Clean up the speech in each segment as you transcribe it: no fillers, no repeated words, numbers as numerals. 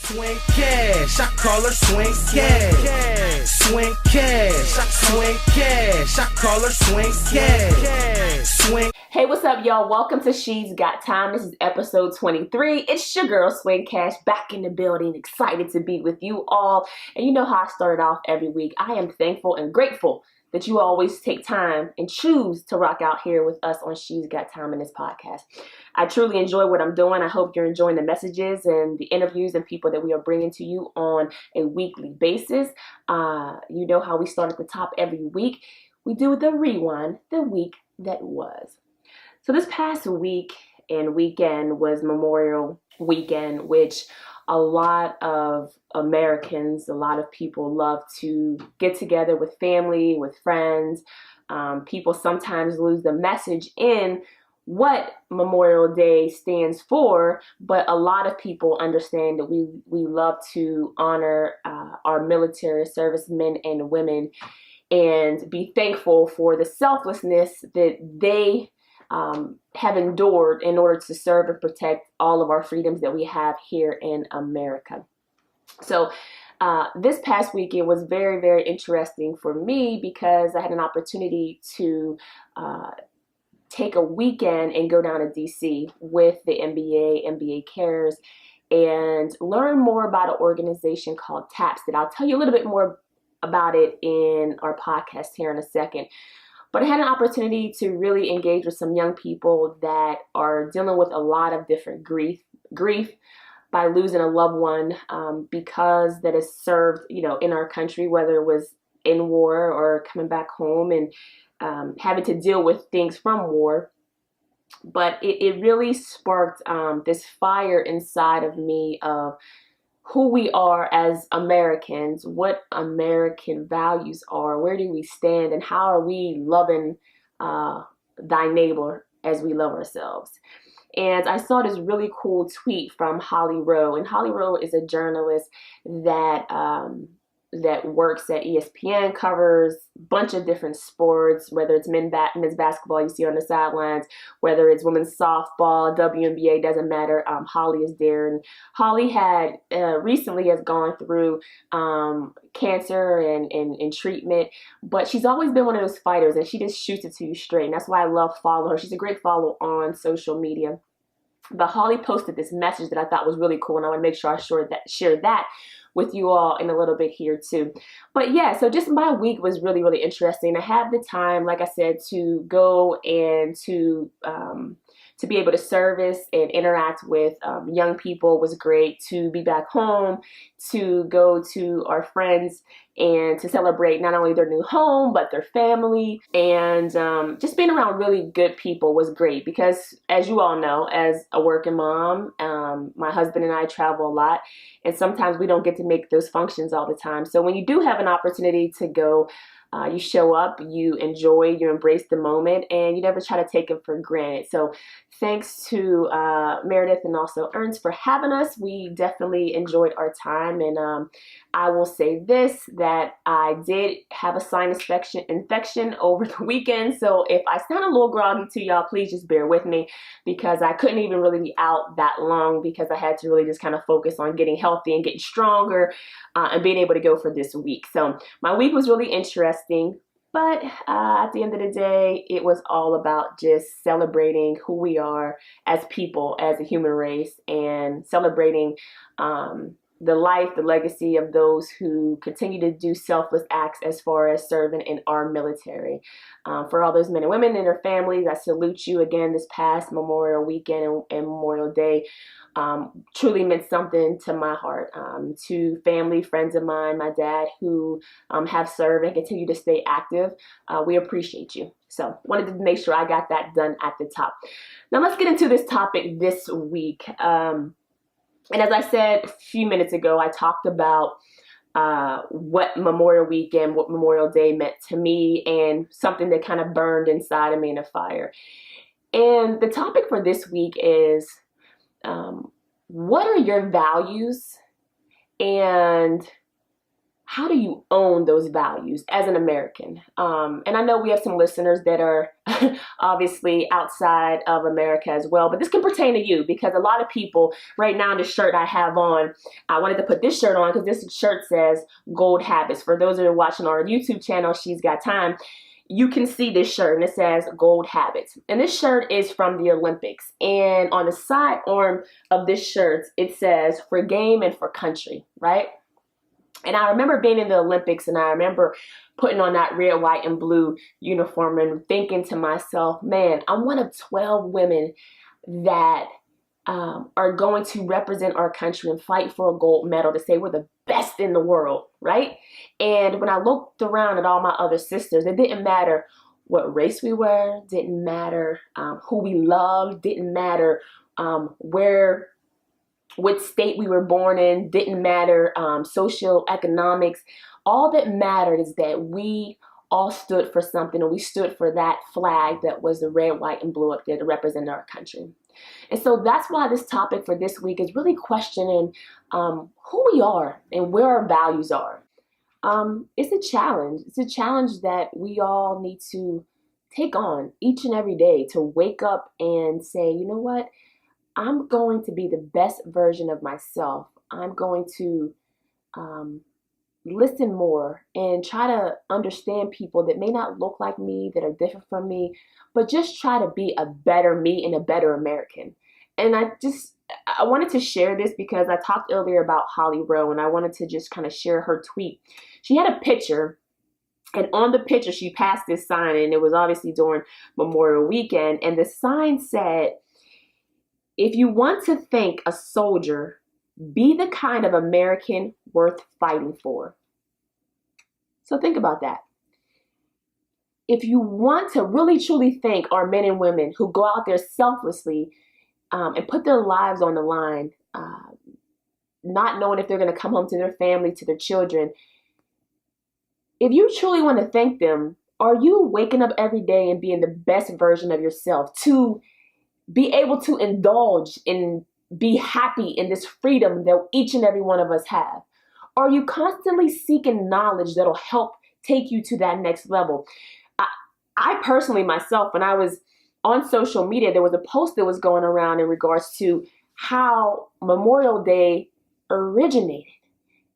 Swin Cash, I call her Swin Cash. Swin Cash, Swin Cash, I call her Swin Cash. Swin. Hey, what's up, y'all? Welcome to She's Got Time. This is episode 23. It's your girl, Swin Cash, back in the building, excited to be with you all. And you know how I started off every week. I am thankful and grateful that you always take time and choose to rock out here with us on She's Got Time in this podcast. I truly enjoy what I'm doing. I hope you're enjoying the messages and the interviews and people that we are bringing to you on a weekly basis. You know how we start at the top every week. We do the rewind, the week that was. So this past week and weekend was Memorial Weekend, which a lot of Americans, a lot of people love to get together with family, with friends. People sometimes lose the message in what Memorial Day stands for, but a lot of people understand that we love to honor our military servicemen and women and be thankful for the selflessness that they have endured in order to serve and protect all of our freedoms that we have here in America. So this past week, it was very, very interesting for me because I had an opportunity to take a weekend and go down to DC with the NBA Cares, and learn more about an organization called TAPS that I'll tell you a little bit more about it in our podcast here in a second. But I had an opportunity to really engage with some young people that are dealing with a lot of different grief by losing a loved one because that has served, in our country, whether it was in war or coming back home and having to deal with things from war. But it really sparked this fire inside of me of who we are as Americans, what American values are, where do we stand, and how are we loving thy neighbor as we love ourselves. And I saw this really cool tweet from Holly Rowe, and Holly Rowe is a journalist that works at ESPN, covers a bunch of different sports, whether it's men's basketball you see on the sidelines, whether it's women's softball, WNBA, doesn't matter. Holly is there, and Holly had recently has gone through cancer and treatment, but she's always been one of those fighters, and she just shoots it to you straight, and that's why I love following her. She's a great follow on social media. But Holly posted this message that I thought was really cool, and I want to make sure I share that with you all in a little bit here too. But yeah, so just my week was really, really interesting. I had the time, like I said, to go and to be able to service and interact with young people was great. To be back home, to go to our friends and to celebrate not only their new home, but their family. And just being around really good people was great because, as you all know, as a working mom, my husband and I travel a lot. And sometimes we don't get to make those functions all the time. So when you do have an opportunity to go, you show up, you enjoy, you embrace the moment, and you never try to take it for granted. So thanks to Meredith and also Ernst for having us. We definitely enjoyed our time. And I will say this, that I did have a sinus infection over the weekend. So if I sound a little groggy to y'all, please just bear with me because I couldn't even really be out that long because I had to really just kind of focus on getting healthy and getting stronger and being able to go for this week. So my week was really interesting. But at the end of the day, it was all about just celebrating who we are as people, as a human race, and celebrating the life, the legacy of those who continue to do selfless acts as far as serving in our military. For all those men and women and their families, I salute you again this past Memorial Weekend and Memorial Day. Truly meant something to my heart, to family, friends of mine, my dad who have served and continue to stay active. We appreciate you. So wanted to make sure I got that done at the top. Now let's get into this topic this week. And as I said a few minutes ago, I talked about what Memorial Weekend, what Memorial Day meant to me, and something that kind of burned inside of me in a fire. And the topic for this week is, what are your values and how do you own those values as an American? And I know we have some listeners that are obviously outside of America as well, but this can pertain to you because a lot of people right now, the shirt I have on, I wanted to put this shirt on because this shirt says Gold Habits. For those that are watching on our YouTube channel, She's Got Time, you can see this shirt and it says Gold Habits. And this shirt is from the Olympics. And on the side arm of this shirt, it says for game and for country, right? And I remember being in the Olympics and I remember putting on that red, white, and blue uniform and thinking to myself, man, I'm one of 12 women that are going to represent our country and fight for a gold medal to say we're the best in the world, right? And when I looked around at all my other sisters, it didn't matter what race we were, didn't matter who we loved, didn't matter what state we were born in, didn't matter social economics. All that mattered is that we all stood for something, and we stood for that flag that was the red, white, and blue up there to represent our country. And so that's why this topic for this week is really questioning who we are and where our values are. It's a challenge. It's a challenge that we all need to take on each and every day, to wake up and say, you know what? I'm going to be the best version of myself. I'm going to listen more and try to understand people that may not look like me, that are different from me, but just try to be a better me and a better American. And I wanted to share this because I talked earlier about Holly Rowe, and I wanted to just kind of share her tweet. She had a picture, and on the picture she passed this sign, and it was obviously during Memorial Weekend, and the sign said, "If you want to thank a soldier, be the kind of American worth fighting for." So think about that. If you want to really truly thank our men and women who go out there selflessly and put their lives on the line, not knowing if they're going to come home to their family, to their children, if you truly want to thank them, are you waking up every day and being the best version of yourself to be able to indulge and be happy in this freedom that each and every one of us have? Are you constantly seeking knowledge that'll help take you to that next level? I personally, myself, when I was on social media, there was a post that was going around in regards to how Memorial Day originated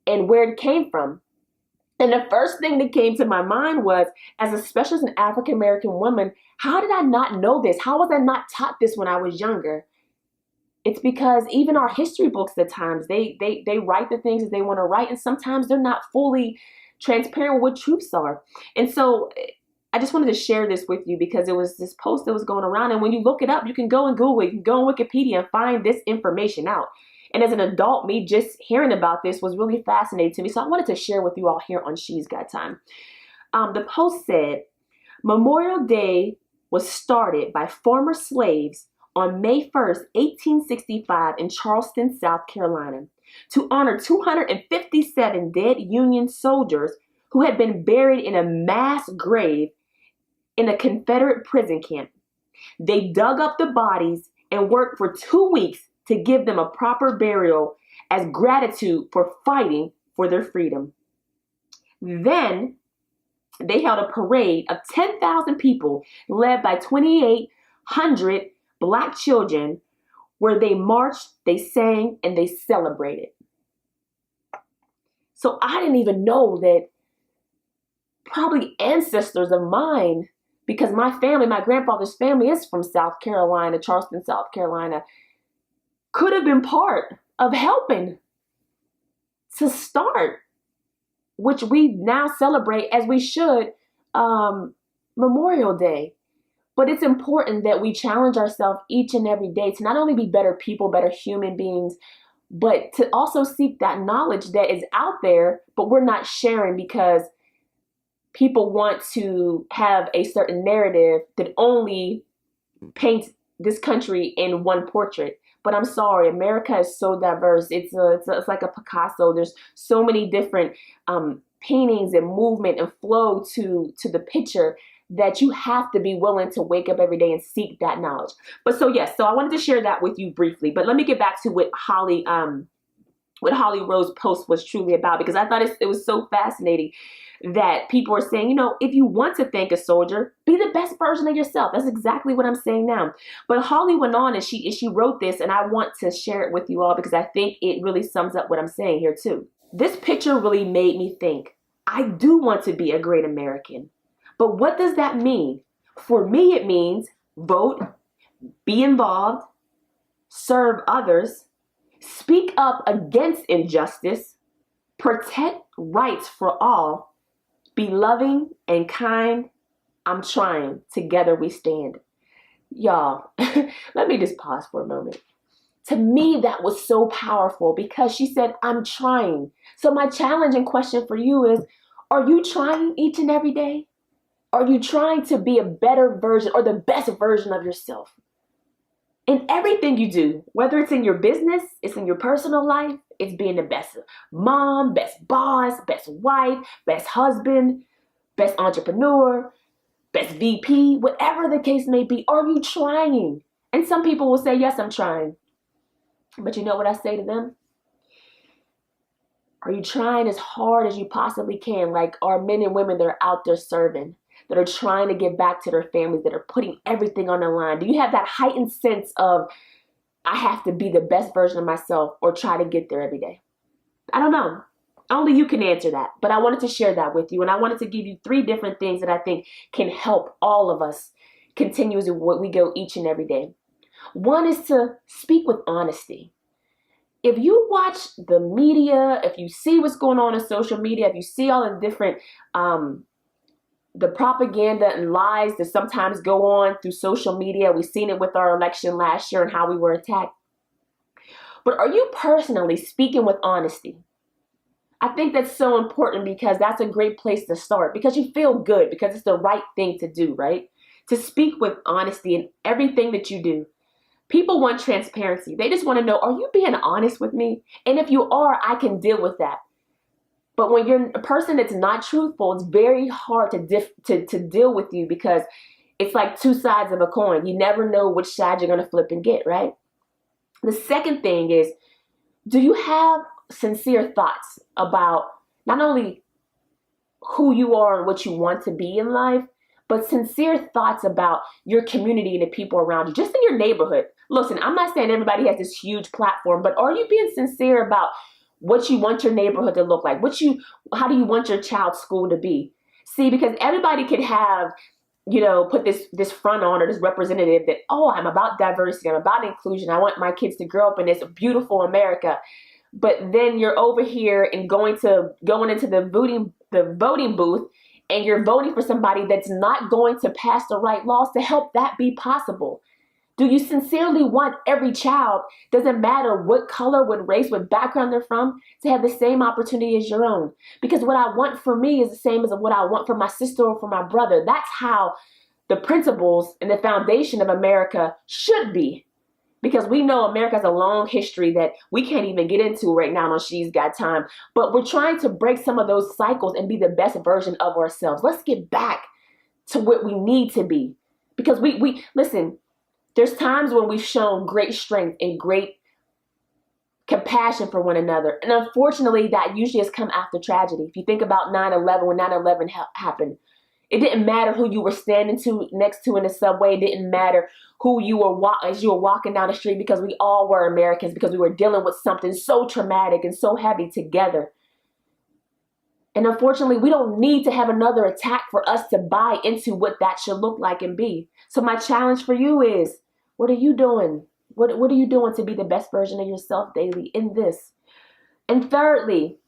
and where it came from. And the first thing that came to my mind was, especially as an African-American woman, how did I not know this? How was I not taught this when I was younger? It's because even our history books at times, they write the things that they want to write, and sometimes they're not fully transparent with what truths are. And so I just wanted to share this with you because it was this post that was going around, and when you look it up, you can go and Google it, you can go on Wikipedia and find this information out. And as an adult, me just hearing about this was really fascinating to me. So I wanted to share with you all here on She's Got Time. The post said, Memorial Day was started by former slaves on May 1st, 1865 in Charleston, South Carolina, to honor 257 dead Union soldiers who had been buried in a mass grave in a Confederate prison camp. They dug up the bodies and worked for 2 weeks to give them a proper burial as gratitude for fighting for their freedom. Then they held a parade of 10,000 people led by 2,800 Black children where they marched, they sang, and they celebrated. So I didn't even know that probably ancestors of mine, because my family, my grandfather's family is from South Carolina, Charleston, South Carolina, could have been part of helping to start, which we now celebrate as we should, Memorial Day. But it's important that we challenge ourselves each and every day to not only be better people, better human beings, but to also seek that knowledge that is out there, but we're not sharing because people want to have a certain narrative that only paints this country in one portrait. But I'm sorry, America is so diverse. It's like a Picasso. There's so many different paintings and movement and flow to the picture that you have to be willing to wake up every day and seek that knowledge. But so yes, so I wanted to share that with you briefly. But let me get back to what Holly what Holly Rowe's post was truly about, because I thought it was so fascinating that people are saying, if you want to thank a soldier, be the best version of yourself. That's exactly what I'm saying now. But Holly went on and she wrote this, and I want to share it with you all because I think it really sums up what I'm saying here too. This picture really made me think, I do want to be a great American. But what does that mean? For me, it means vote, be involved, serve others, speak up against injustice, protect rights for all, be loving and kind. I'm trying. Together we stand. Y'all, let me just pause for a moment. To me, that was so powerful because she said, I'm trying. So my challenge and question for you is, are you trying each and every day? Are you trying to be a better version or the best version of yourself? In everything you do, whether it's in your business, it's in your personal life, it's being the best mom, best boss, best wife, best husband, best entrepreneur, best VP, whatever the case may be, are you trying? And some people will say, yes, I'm trying. But you know what I say to them? Are you trying as hard as you possibly can? Like our men and women that are out there serving, that are trying to give back to their families, that are putting everything on the line? Do you have that heightened sense of, I have to be the best version of myself, or try to get there every day? I don't know. Only you can answer that. But I wanted to share that with you. And I wanted to give you 3 different things that I think can help all of us continue as what we go each and every day. One is to speak with honesty. If you watch the media, if you see what's going on social media, if you see all the different the propaganda and lies that sometimes go on through social media, we've seen it with our election last year and how we were attacked. But are you personally speaking with honesty? I think that's so important because that's a great place to start, because you feel good, because it's the right thing to do, right? To speak with honesty in everything that you do. People want transparency. They just want to know, are you being honest with me? And if you are, I can deal with that. But when you're a person that's not truthful, it's very hard to deal with you, because it's like 2 sides of a coin. You never know which side you're going to flip and get, right? The second thing is, do you have sincere thoughts about not only who you are and what you want to be in life, but sincere thoughts about your community and the people around you, just in your neighborhood? Listen, I'm not saying everybody has this huge platform, but are you being sincere about what you want your neighborhood to look like? How do you want your child's school to be? See, because everybody could have, put this front on, or this representative that, oh, I'm about diversity, I'm about inclusion, I want my kids to grow up in this beautiful America. But then you're over here and going into the voting booth, and you're voting for somebody that's not going to pass the right laws to help that be possible. Do you sincerely want every child, doesn't matter what color, what race, what background they're from, to have the same opportunity as your own? Because what I want for me is the same as what I want for my sister or for my brother. That's how the principles and the foundation of America should be. Because we know America has a long history that we can't even get into right now on She's Got Time. But we're trying to break some of those cycles and be the best version of ourselves. Let's get back to what we need to be. Because we listen, there's times when we've shown great strength and great compassion for one another. And unfortunately, that usually has come after tragedy. If you think about 9/11, when 9/11 happened, it didn't matter who you were standing next to in the subway. It didn't matter who you were as you were walking down the street, because we all were Americans, because we were dealing with something so traumatic and so heavy together. And unfortunately, we don't need to have another attack for us to buy into what that should look like and be. So my challenge for you is, what are you doing? What are you doing to be the best version of yourself daily in this? And thirdly,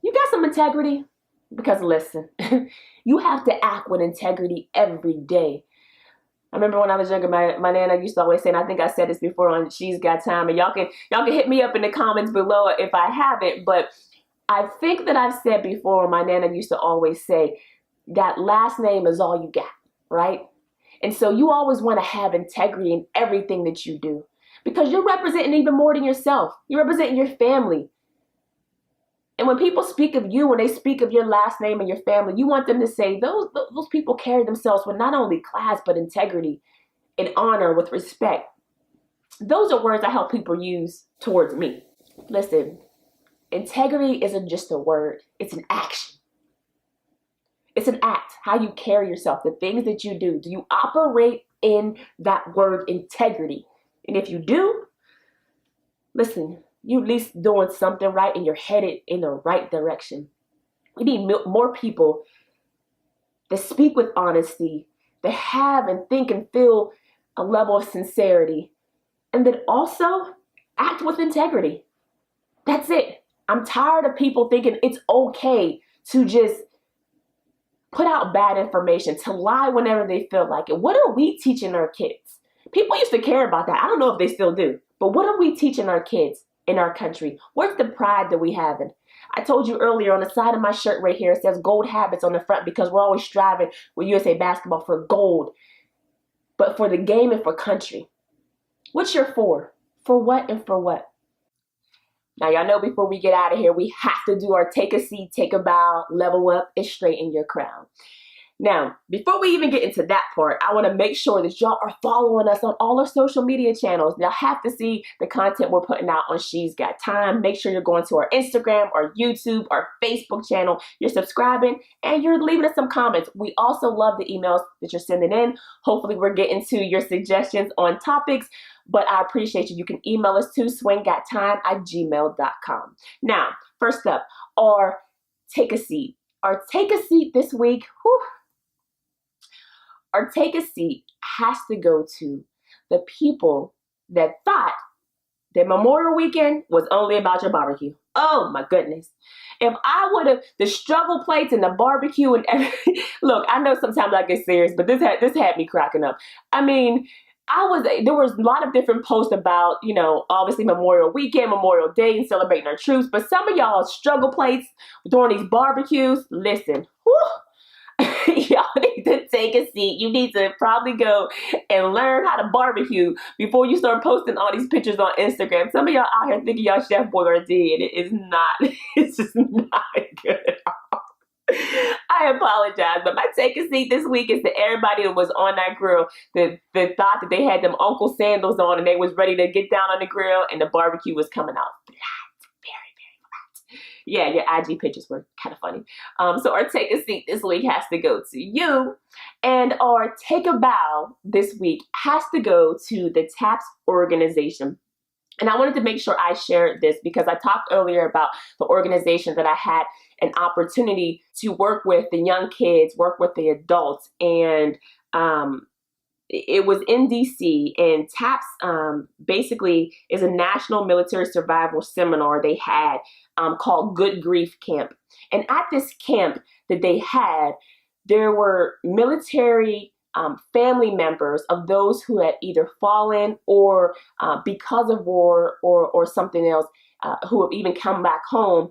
you got some integrity? Because listen, you have to act with integrity every day. I remember when I was younger, my nana used to always say, and I think I said this before on She's Got Time, and y'all can hit me up in the comments below if I haven't, but I think that I've said before, my nana used to always say, that last name is all you got, right? And so you always want to have integrity in everything that you do, because you're representing even more than yourself. You're representing your family. And when people speak of you, when they speak of your last name and your family, you want them to say those people carry themselves with not only class, but integrity and honor, with respect. Those are words I help people use towards me. Listen, integrity isn't just a word, it's an action. It's an act, how you carry yourself, the things that you do. Do you operate in that word integrity? And if you do, listen, you at least doing something right and you're headed in the right direction. We need more people that speak with honesty, that have and think and feel a level of sincerity, and that also act with integrity. That's it. I'm tired of people thinking it's okay to just put out bad information, to lie whenever they feel like it. What are we teaching our kids? People used to care about that. I don't know if they still do. But what are we teaching our kids in our country? Where's the pride that we have in? I told you earlier on the side of my shirt right here, it says gold habits on the front because we're always striving with USA Basketball for gold. But for the game and for country. What's your for? For what and for what? Now, y'all know before we get out of here, we have to do our take a seat, take a bow, level up, and straighten your crown. Now, before we even get into that part, I want to make sure that y'all are following us on all our social media channels. Y'all have to see the content we're putting out on She's Got Time. Make sure you're going to our Instagram, our YouTube, our Facebook channel. You're subscribing and you're leaving us some comments. We also love the emails that you're sending in. Hopefully, we're getting to your suggestions on topics. But I appreciate you. You can email us to swingottime@gmail.com. Now, first up, our take a seat. Our take a seat this week, our take a seat has to go to the people that thought that Memorial Weekend was only about your barbecue. Oh my goodness. If I would have, the struggle plates and the barbecue and everything. Look, I know sometimes I get serious, but this had me cracking up. I mean, there was a lot of different posts about, obviously Memorial Weekend, Memorial Day, and celebrating our troops. But some of y'all struggle plates during these barbecues. Listen, y'all need to take a seat. You need to probably go and learn how to barbecue before you start posting all these pictures on Instagram. Some of y'all out here thinking y'all Chef Boyardee, and it is not. It's just not good at all. I apologize, but my take a seat this week is to everybody that was on that grill that thought that they had them Uncle Sandals on and they was ready to get down on the grill and the barbecue was coming out flat, very, very flat. Yeah, your IG pictures were kind of funny. So our take a seat this week has to go to you, and our take a bow this week has to go to the TAPS organization. And I wanted to make sure I shared this because I talked earlier about the organization that I had an opportunity to work with the young kids, work with the adults. And it was in DC, and TAPS basically is a national military survival seminar they had called Good Grief Camp. And at this camp that they had, there were military family members of those who had either fallen or because of war or something else, who have even come back home,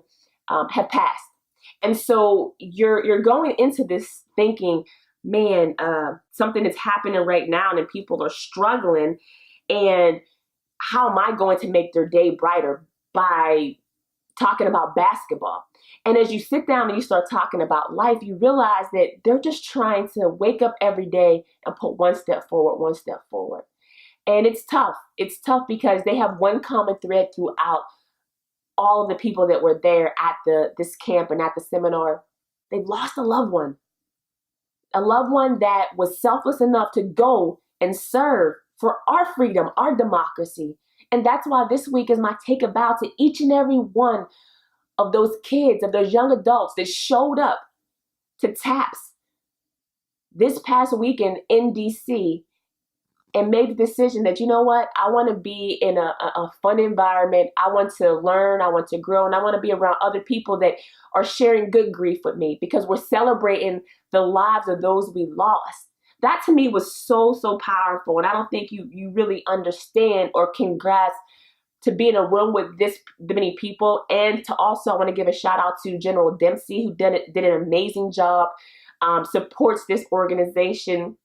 have passed. And so you're going into this thinking, man, something is happening right now and people are struggling. And how am I going to make their day brighter? By talking about basketball. And as you sit down and you start talking about life, you realize that they're just trying to wake up every day and put one step forward, one step forward. And it's tough. It's tough because they have one common thread throughout all of the people that were there at this camp and at the seminar. They've lost a loved one that was selfless enough to go and serve for our freedom, our democracy. And that's why this week is my take a bow to each and every one of those kids, of those young adults that showed up to TAPS this past weekend in DC and made the decision that, you know what, I want to be in a fun environment. I want to learn, I want to grow, and I want to be around other people that are sharing good grief with me because we're celebrating the lives of those we lost. That to me was so, so powerful. And I don't think you really understand or can grasp to be in a room with this many people. And to also, I want to give a shout out to General Dempsey, who did an amazing job, supports this organization,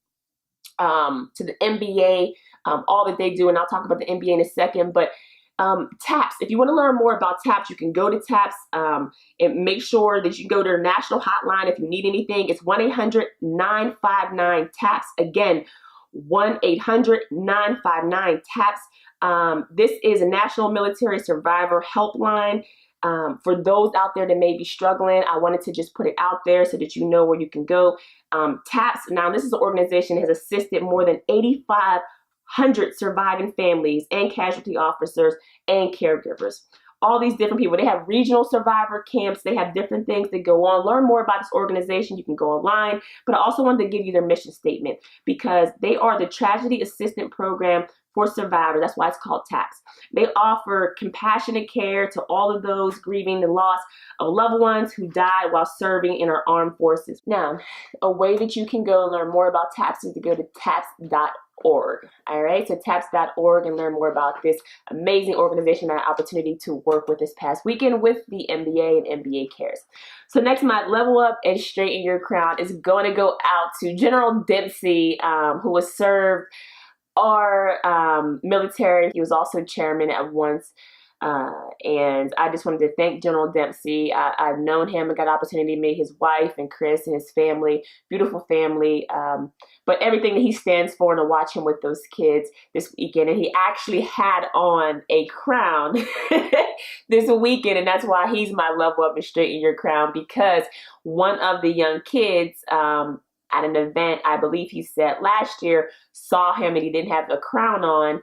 to the NBA, all that they do. And I'll talk about the NBA in a second. But TAPS, if you want to learn more about TAPS, you can go to TAPS and make sure that you go to their national hotline if you need anything. It's 1-800-959-TAPS. Again, 1-800-959-TAPS. This is a National Military Survivor Helpline. For those out there that may be struggling, I wanted to just put it out there so that you know where you can go. TAPS, now this is an organization that has assisted more than 8,500 surviving families and casualty officers and caregivers. All these different people. They have regional survivor camps. They have different things that go on. Learn more about this organization. You can go online. But I also wanted to give you their mission statement because they are the Tragedy Assistance Program for survivors. That's why it's called TAPS. They offer compassionate care to all of those grieving the loss of loved ones who died while serving in our armed forces. Now, a way that you can go and learn more about TAPS is to go to taps.org. All right, so taps.org and learn more about this amazing organization and opportunity to work with this past weekend with the NBA and NBA Cares. So next, my level up and straighten your crown is going to go out to General Dempsey, who was served our military. He was also chairman at once. And I just wanted to thank General Dempsey. I've known him. I got an opportunity to meet his wife and Chris and his family, beautiful family. But everything that he stands for, and to watch him with those kids this weekend. And he actually had on a crown this weekend. And that's why he's my level up and straighten your crown, because one of the young kids, at an event, I believe he said last year, saw him and he didn't have a crown on,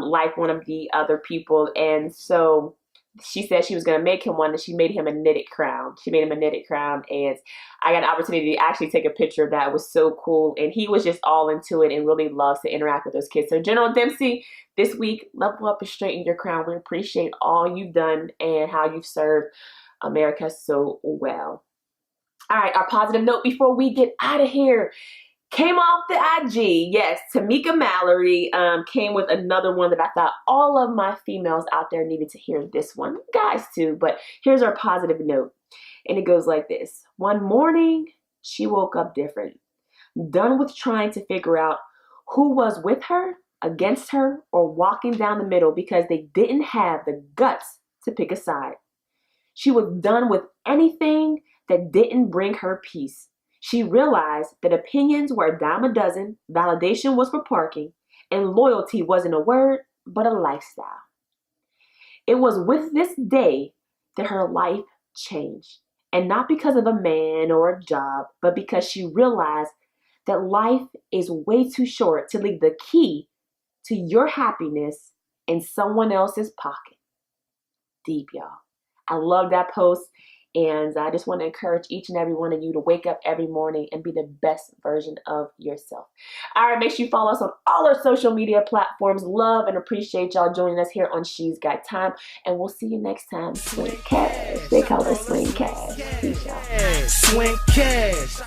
like one of the other people. And so she said she was going to make him one, and she made him a knitted crown. She made him a knitted crown, and I got an opportunity to actually take a picture of that. It was so cool, and he was just all into it and really loves to interact with those kids. So General Dempsey, this week, level up and straighten your crown. We appreciate all you've done and how you've served America so well. All right, our positive note before we get out of here came off the IG. Yes, Tamika Mallory came with another one that I thought all of my females out there needed to hear this one. Guys too, but here's our positive note. And it goes like this. One morning, she woke up different. Done with trying to figure out who was with her, against her, or walking down the middle because they didn't have the guts to pick a side. She was done with anything that didn't bring her peace. She realized that opinions were a dime a dozen, validation was for parking, and loyalty wasn't a word, but a lifestyle. It was with this day that her life changed. And not because of a man or a job, but because she realized that life is way too short to leave the key to your happiness in someone else's pocket. Deep, y'all. I love that post. And I just want to encourage each and every one of you to wake up every morning and be the best version of yourself. All right, make sure you follow us on all our social media platforms. Love and appreciate y'all joining us here on She's Got Time. And we'll see you next time. Swin Cash. They call her Swin Cash. Peace, y'all. Swin Cash.